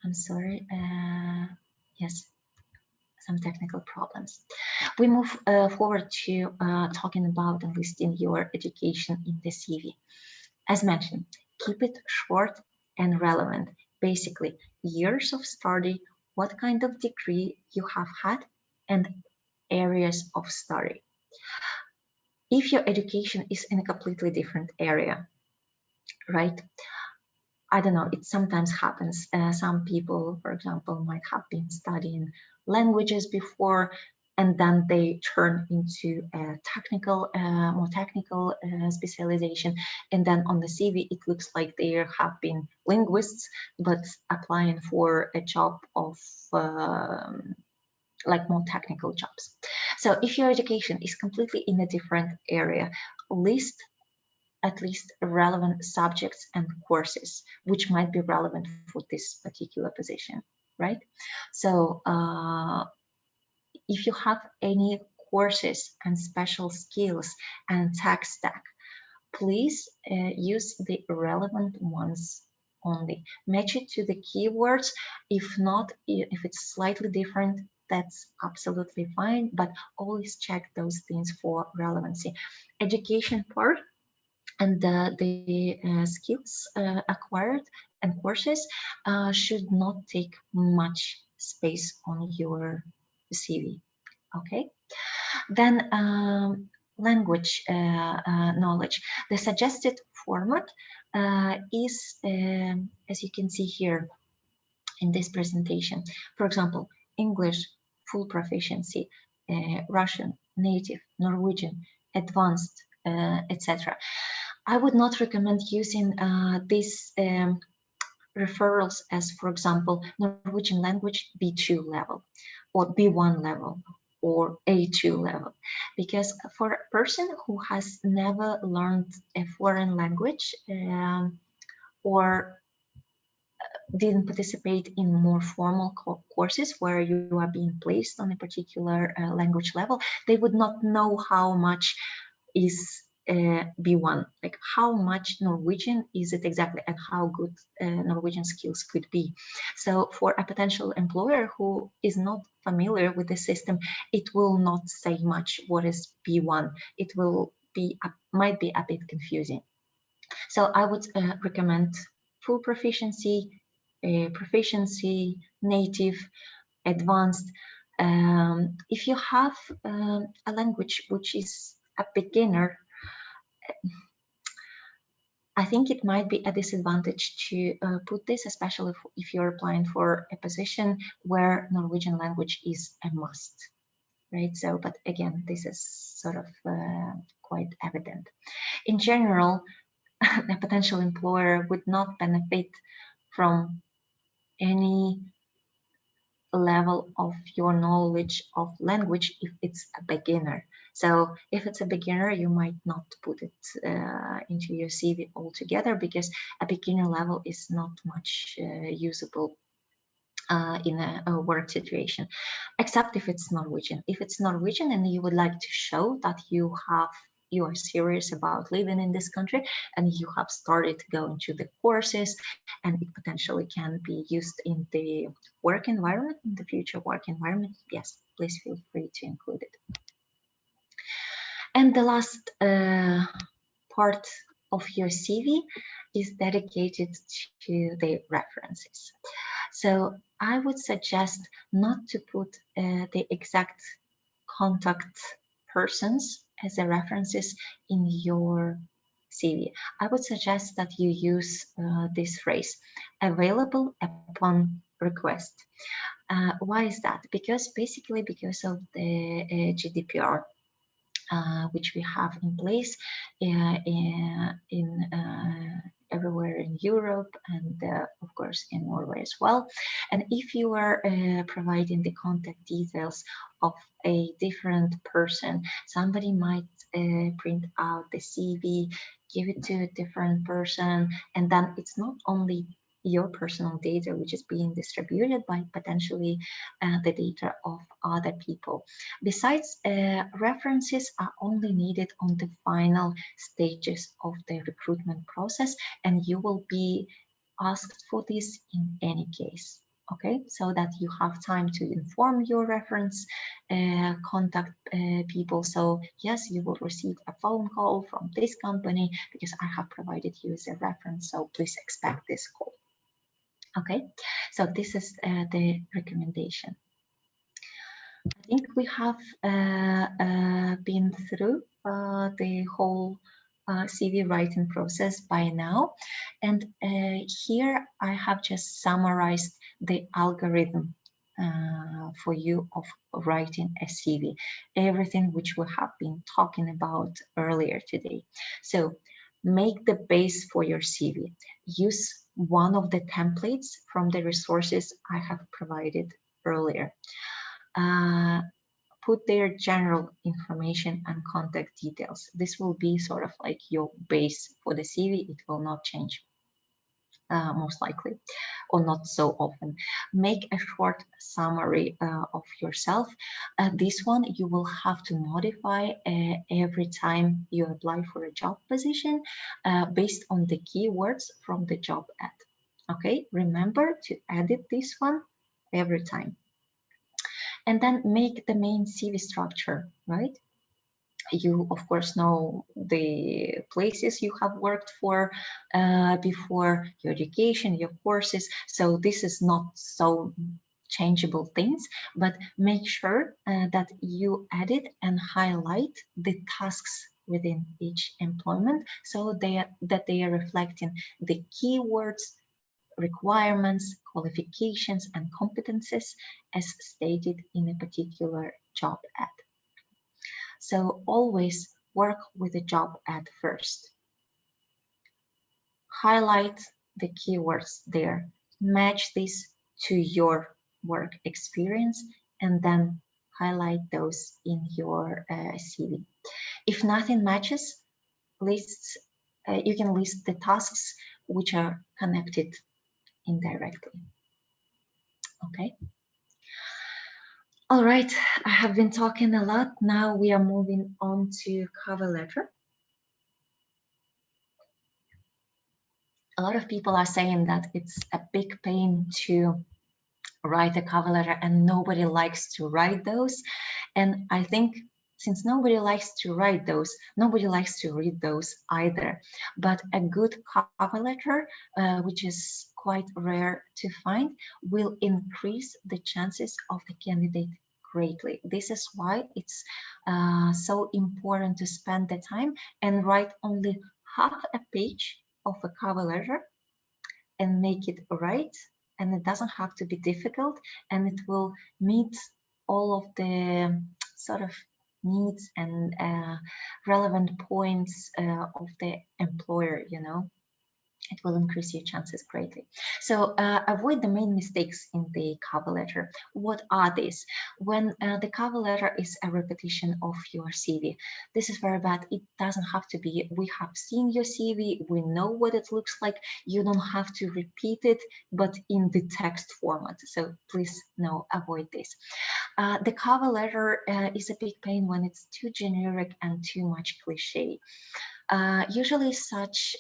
I'm sorry. Yes, some technical problems. We move forward to talking about enlisting your education in the CV. As mentioned, keep it short and relevant. Basically, years of study, what kind of degree you have had, and areas of study. If your education is in a completely different area, right? I don't know, it sometimes happens. Some people, for example, might have been studying languages before, and then they turn into a technical, more technical specialization. And then on the CV, it looks like they have been linguists, but applying for a job of like more technical jobs. So if your education is completely in a different area, list at least relevant subjects and courses which might be relevant for this particular position, right? So if you have any courses and special skills and tech stack, please use the relevant ones only. Match it to the keywords. If not, if it's slightly different, that's absolutely fine, but always check those things for relevancy. Education part and the skills acquired and courses should not take much space on your CV. Okay, then language knowledge. The suggested format is, as you can see here in this presentation, for example, English full proficiency, Russian native, Norwegian advanced, etc. I would not recommend using these referrals as, for example, Norwegian language B2 level or B1 level or A2 level, because for a person who has never learned a foreign language or didn't participate in more formal courses where you are being placed on a particular language level, they would not know how much is B1, like how much Norwegian is it exactly and how good Norwegian skills could be. So for a potential employer who is not familiar with the system, it will not say much what is B1. It will be might be a bit confusing. So I would recommend full proficiency, native, advanced. If you have a language which is a beginner, I think it might be a disadvantage to put this, especially if you're applying for a position where Norwegian language is a must, right? So, but again, this is sort of quite evident. In general, a potential employer would not benefit from any level of your knowledge of language if it's a beginner. So if it's a beginner, you might not put it into your CV altogether, because a beginner level is not much usable in a work situation, except if it's Norwegian. If it's Norwegian and you would like to show that you are serious about living in this country and you have started going to the courses and it potentially can be used in the work environment, in the future work environment, yes, please feel free to include it. And the last part of your CV is dedicated to the references. So I would suggest not to put the exact contact persons as the references in your CV. I would suggest that you use this phrase, available upon request. Why is that? Because basically because of the GDPR, which we have in place in everywhere in Europe and of course in Norway as well. And if you are providing the contact details of a different person, somebody might print out the CV, give it to a different person, and then it's not only your personal data which is being distributed, by potentially the data of other people. Besides, references are only needed on the final stages of the recruitment process, and you will be asked for this in any case. Okay, so that you have time to inform your reference contact people. So yes, you will receive a phone call from this company because I have provided you as a reference, so please expect this call. Okay, so this is the recommendation. I think we have been through the whole CV writing process by now. And here I have just summarized the algorithm for you of writing a CV, everything which we have been talking about earlier today. So make the base for your CV. Use one of the templates from the resources I have provided earlier. Put their general information and contact details. This will be sort of like your base for the CV. It will not change most likely, or not so often. Make a short summary of yourself. This one you will have to modify every time you apply for a job position based on the keywords from the job ad. Okay, remember to edit this one every time. And then make the main CV structure, right? You, of course, know the places you have worked for before, your education, your courses. So this is not so changeable things, but make sure that you edit and highlight the tasks within each employment so that they are reflecting the keywords, requirements, qualifications, and competences as stated in a particular job ad. So always work with the job ad first. Highlight the keywords there. Match this to your work experience and then highlight those in your CV. If nothing matches, you can list the tasks which are connected indirectly. Okay. All right, I have been talking a lot. Now we are moving on to cover letter. A lot of people are saying that it's a big pain to write a cover letter and nobody likes to write those. And I think since nobody likes to write those, nobody likes to read those either. But a good cover letter, which is quite rare to find, will increase the chances of the candidate greatly. This is why it's so important to spend the time and write only half a page of a cover letter and make it right. And it doesn't have to be difficult, and it will meet all of the sort of needs and relevant points of the employer, you know. It will increase your chances greatly. So avoid the main mistakes in the cover letter. What are these? When the cover letter is a repetition of your CV, this is very bad. It doesn't have to be. We have seen your CV. We know what it looks like. You don't have to repeat it, but in the text format. So please, no, avoid this. The cover letter is a big pain when it's too generic and too much cliche. Usually such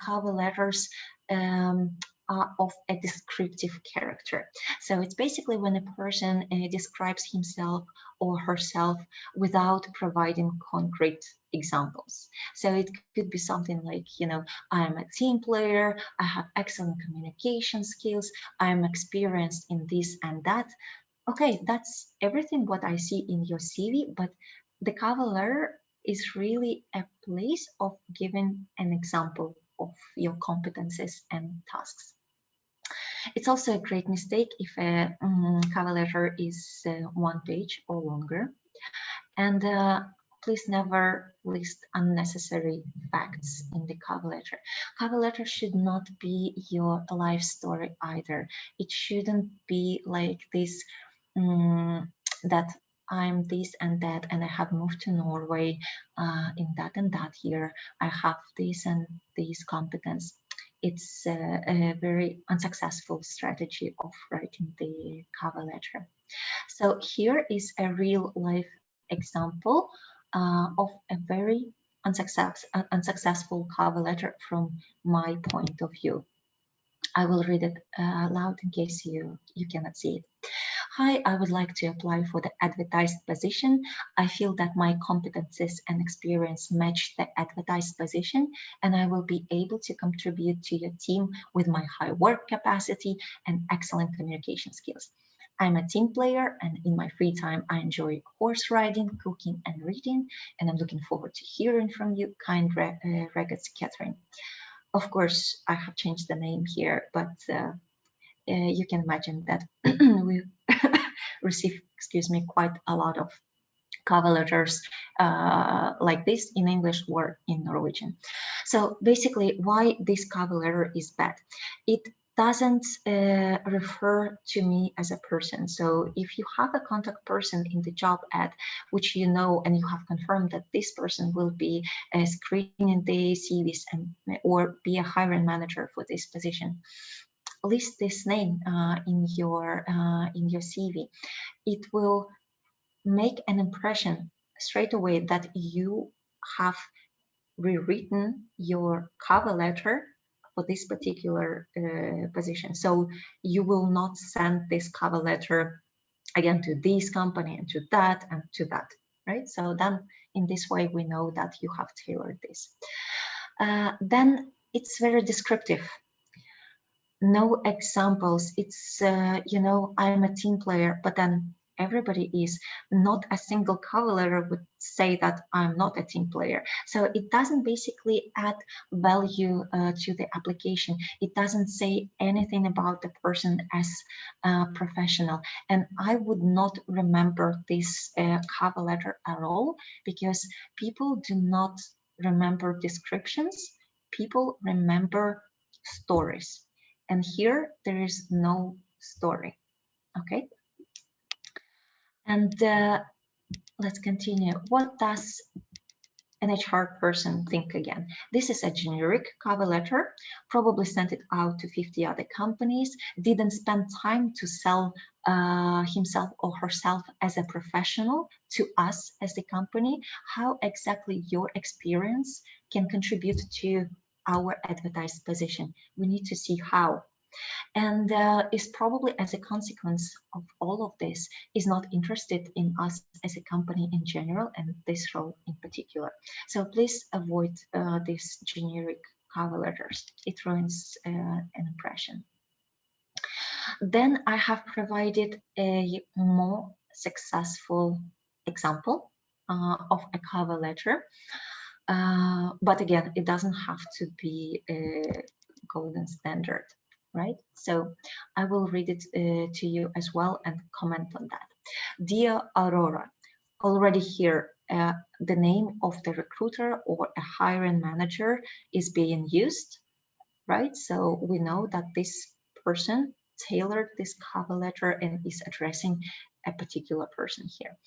cover letters are of a descriptive character. So it's basically when a person describes himself or herself without providing concrete examples. So it could be something like, you know, I'm a team player, I have excellent communication skills, I'm experienced in this and that. Okay, that's everything what I see in your CV, but the cover letter is really a place of giving an example of your competences and tasks. It's also a great mistake if a cover letter is 1 page or longer. And please never list unnecessary facts in the cover letter. Cover letter should not be your life story either. It shouldn't be like this, that I'm this and that, and I have moved to Norway in that and that year. I have this and this competence. It's a very unsuccessful strategy of writing the cover letter. So here is a real life example of a very unsuccessful cover letter from my point of view. I will read it aloud in case you cannot see it. Hi, I would like to apply for the advertised position. I feel that my competencies and experience match the advertised position, and I will be able to contribute to your team with my high work capacity and excellent communication skills. I'm a team player, and in my free time, I enjoy horse riding, cooking, and reading, and I'm looking forward to hearing from you. Kind regards, Catherine. Of course, I have changed the name here, but you can imagine that we receive, excuse me, quite a lot of cover letters like this in English or in Norwegian. So basically, why this cover letter is bad? It doesn't refer to me as a person. So if you have a contact person in the job ad, which you know and you have confirmed that this person will be screening the CVs and or be a hiring manager for this position, list this name in your CV. It will make an impression straight away that you have rewritten your cover letter for this particular position. So you will not send this cover letter again to this company and to that and to that, right? So then in this way, we know that you have tailored this. Then it's very descriptive. No examples. It's, you know, I'm a team player, but then everybody is. Not a single cover letter would say that I'm not a team player. So it doesn't basically add value to the application. It doesn't say anything about the person as a professional. And I would not remember this cover letter at all, because people do not remember descriptions. People remember stories. And here there is no story, okay? And let's continue. What does an HR person think again? This is a generic cover letter, probably sent it out to 50 other companies, didn't spend time to sell himself or herself as a professional to us as the company, how exactly your experience can contribute to our advertised position. We need to see how. And is probably as a consequence of all of this is not interested in us as a company in general and this role in particular. So please avoid these generic cover letters. It ruins an impression. Then I have provided a more successful example of a cover letter. But again, it doesn't have to be a golden standard, right? So I will read it to you as well and comment on that. Dear Aurora, already here, the name of the recruiter or a hiring manager is being used, right? So we know that this person tailored this cover letter and is addressing a particular person here.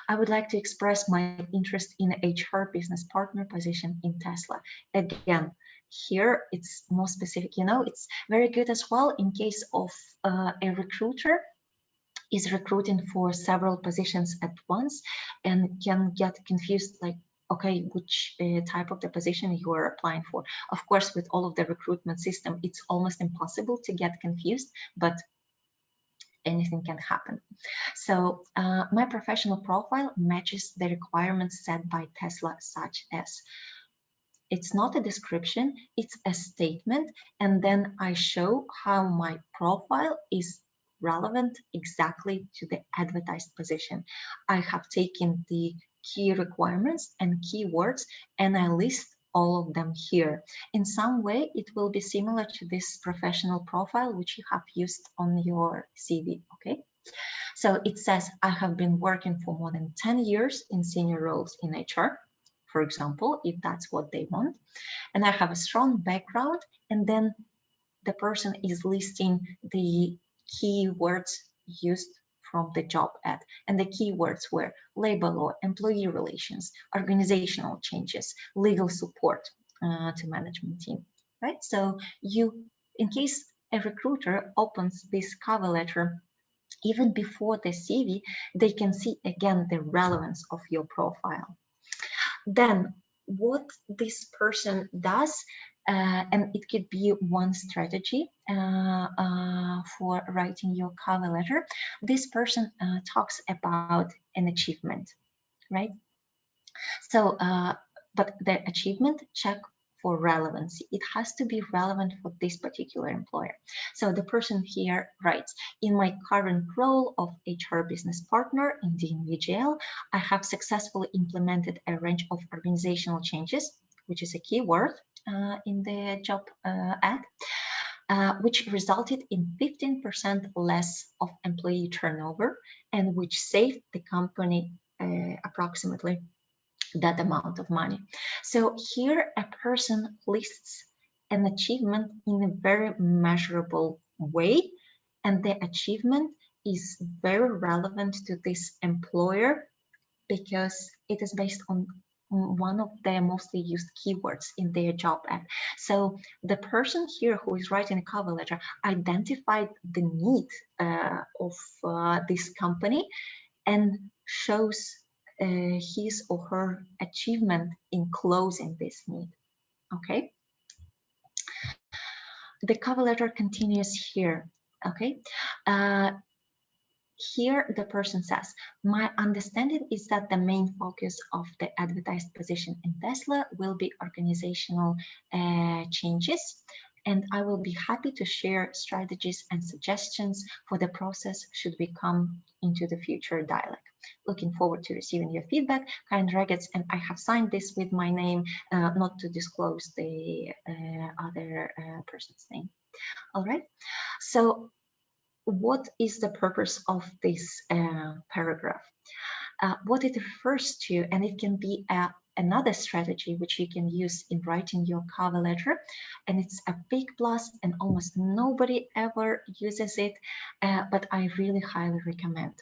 I would like to express my interest in HR business partner position in Tesla. Again, here it's more specific, you know, it's very good as well in case of a recruiter is recruiting for several positions at once and can get confused, like, okay, which type of the position you are applying for. Of course, with all of the recruitment system, it's almost impossible to get confused, but anything can happen. So my professional profile matches the requirements set by Tesla, such as it's not a description, it's a statement, and then I show how my profile is relevant exactly to the advertised position. I have taken the key requirements and keywords and I list all of them here. In some way, it will be similar to this professional profile which you have used on your CV, okay? So it says, I have been working for more than 10 years in senior roles in HR, for example, if that's what they want. And I have a strong background, and then the person is listing the keywords used from the job ad. And the keywords were labor law, employee relations, organizational changes, legal support to management team, right? So you, in case a recruiter opens this cover letter, even before the CV, they can see again the relevance of your profile. Then what this person does, And it could be one strategy for writing your cover letter. This person talks about an achievement, right? So, but the achievement check for relevancy. It has to be relevant for this particular employer. So the person here writes, in my current role of HR business partner in DNVGL, I have successfully implemented a range of organizational changes, which is a key word in the job ad, which resulted in 15% less of employee turnover and which saved the company approximately that amount of money. So here a person lists an achievement in a very measurable way, and the achievement is very relevant to this employer because it is based on one of the mostly used keywords in their job ad. So the person here who is writing a cover letter identified the need of this company and shows his or her achievement in closing this need. Okay. The cover letter continues here. Okay. Here the person says, my understanding is that the main focus of the advertised position in Tesla will be organizational changes, and I will be happy to share strategies and suggestions for the process should we come into the future dialogue. Looking forward to receiving your feedback, kind regards, and I have signed this with my name, not to disclose the other person's name. All right, so what is the purpose of this paragraph? What it refers to, and it can be another strategy which you can use in writing your cover letter, and it's a big plus and almost nobody ever uses it, but I really highly recommend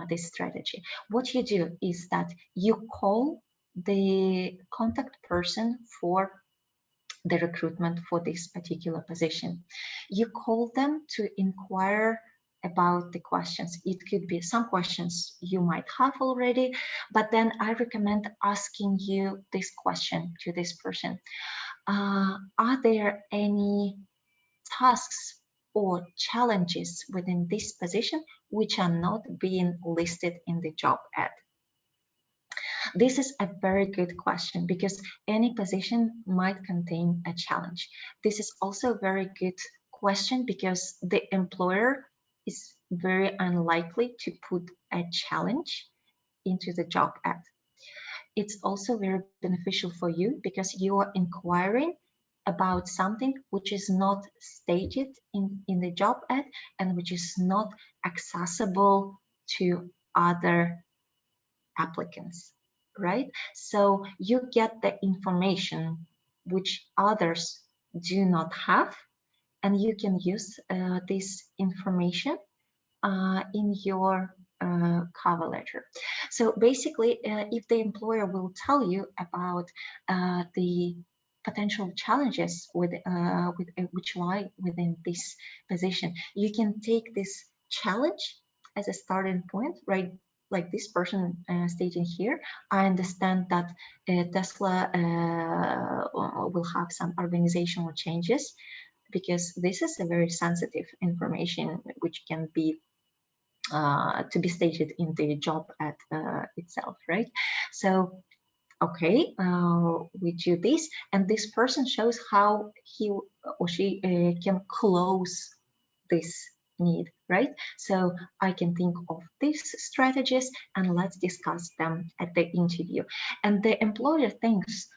this strategy. What you do is that you call the contact person for the recruitment for this particular position. You call them to inquire about the questions. It could be some questions you might have already, but then I recommend asking you this question to this person. Are there any tasks or challenges within this position which are not being listed in the job ad? This is a very good question because any position might contain a challenge. This is also a very good question because the employer is very unlikely to put a challenge into the job ad. It's also very beneficial for you because you are inquiring about something which is not stated in the job ad and which is not accessible to other applicants, right? So you get the information which others do not have, and you can use this information in your cover letter. So basically, if the employer will tell you about the potential challenges with which lie within this position, you can take this challenge as a starting point, right? Like this person stating here, I understand that Tesla will have some organizational changes because this is a very sensitive information which can be to be stated in the job ad itself, right? So, okay, we do this, and this person shows how he or she can close this need, right? So I can think of these strategies and let's discuss them at the interview. And the employer thinks,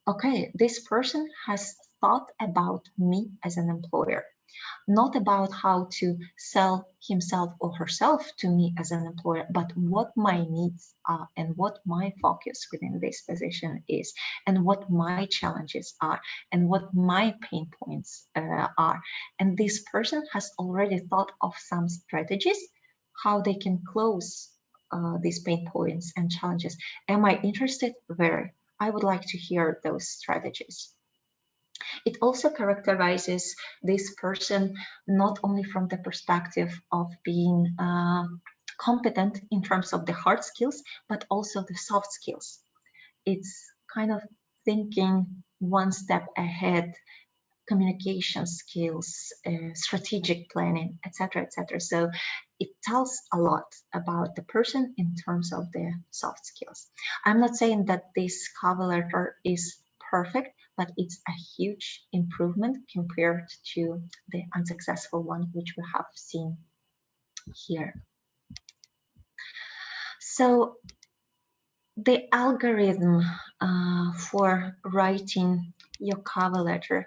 okay, this person has thought about me as an employer, not about how to sell himself or herself to me as an employer, but what my needs are and what my focus within this position is and what my challenges are and what my pain points are. And this person has already thought of some strategies, how they can close these pain points and challenges. Am I interested? Very. I would like to hear those strategies. It also characterizes this person not only from the perspective of being competent in terms of the hard skills, but also the soft skills. It's kind of thinking one step ahead, communication skills, strategic planning, etc., etc. So it tells a lot about the person in terms of their soft skills. I'm not saying that this cover letter is perfect, but it's a huge improvement compared to the unsuccessful one which we have seen here. So the algorithm for writing your cover letter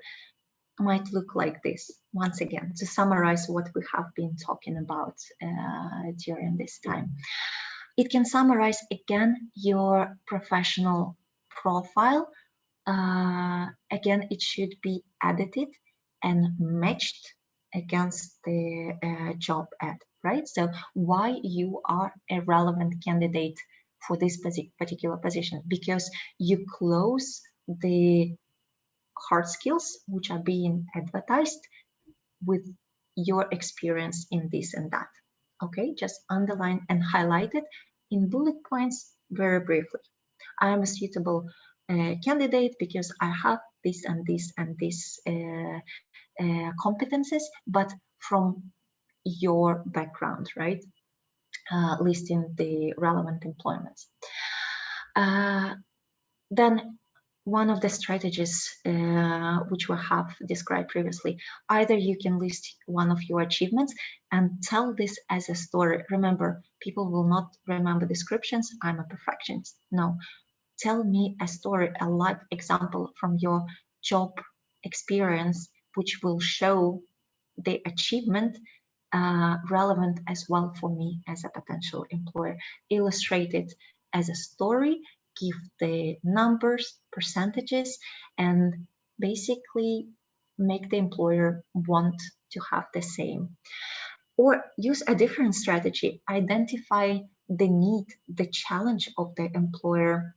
might look like this. Once again, to summarize what we have been talking about during this time. It can summarize again your professional profile. Again, it should be edited and matched against the job ad, right? So why you are a relevant candidate for this particular position? Because you close the hard skills which are being advertised with your experience in this and that. Okay, just underline and highlight it in bullet points very briefly. I am a suitable candidate because I have this and this and this competences, but from your background, right? Listing the relevant employments. Then one of the strategies which we have described previously, either you can list one of your achievements and tell this as a story. Remember, people will not remember descriptions. I'm a perfectionist. No, tell me a story, a live example from your job experience, which will show the achievement relevant as well for me as a potential employer. Illustrate it as a story, give the numbers, percentages, and basically make the employer want to have the same. Or use a different strategy, identify the need, the challenge of the employer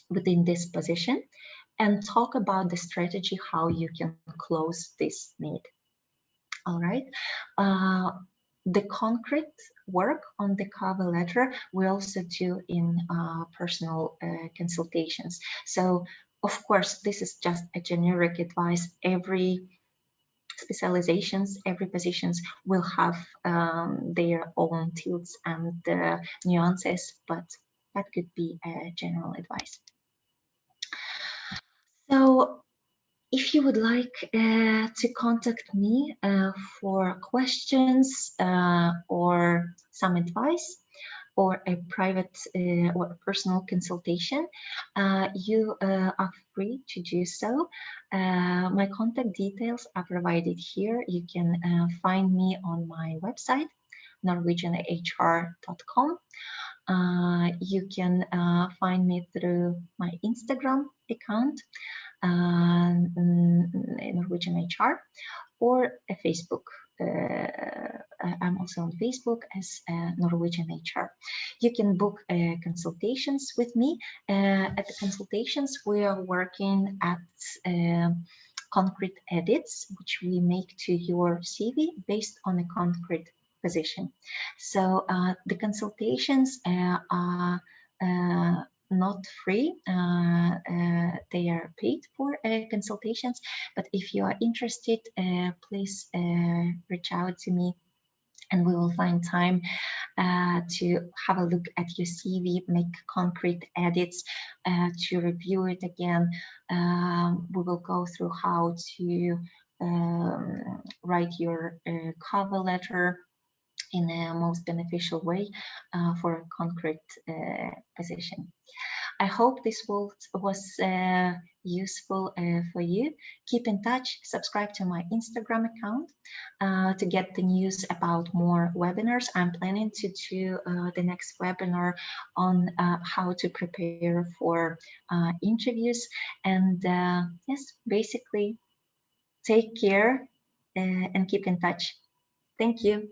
within this position, and talk about the strategy how you can close this need. All right. The concrete work on the cover letter we also do in personal consultations. So of course, this is just a generic advice. Every specializations, every positions will have their own tilts and nuances, but that could be a general advice. So if you would like to contact me for questions or some advice or a private or personal consultation, you are free to do so. My contact details are provided here. You can find me on my website, norwegianhr.com. You can find me through my Instagram account, Norwegian HR, or a Facebook. I'm also on Facebook as Norwegian HR. You can book consultations with me. At the consultations, we are working at concrete edits, which we make to your CV based on a concrete position. So the consultations are not free. They are paid for consultations, but if you are interested, please reach out to me and we will find time to have a look at your CV, make concrete edits, to review it again. We will go through how to write your cover letter in a most beneficial way for a concrete position. I hope this was useful for you. Keep in touch, subscribe to my Instagram account to get the news about more webinars. I'm planning to do the next webinar on how to prepare for interviews. And yes, basically take care and keep in touch. Thank you.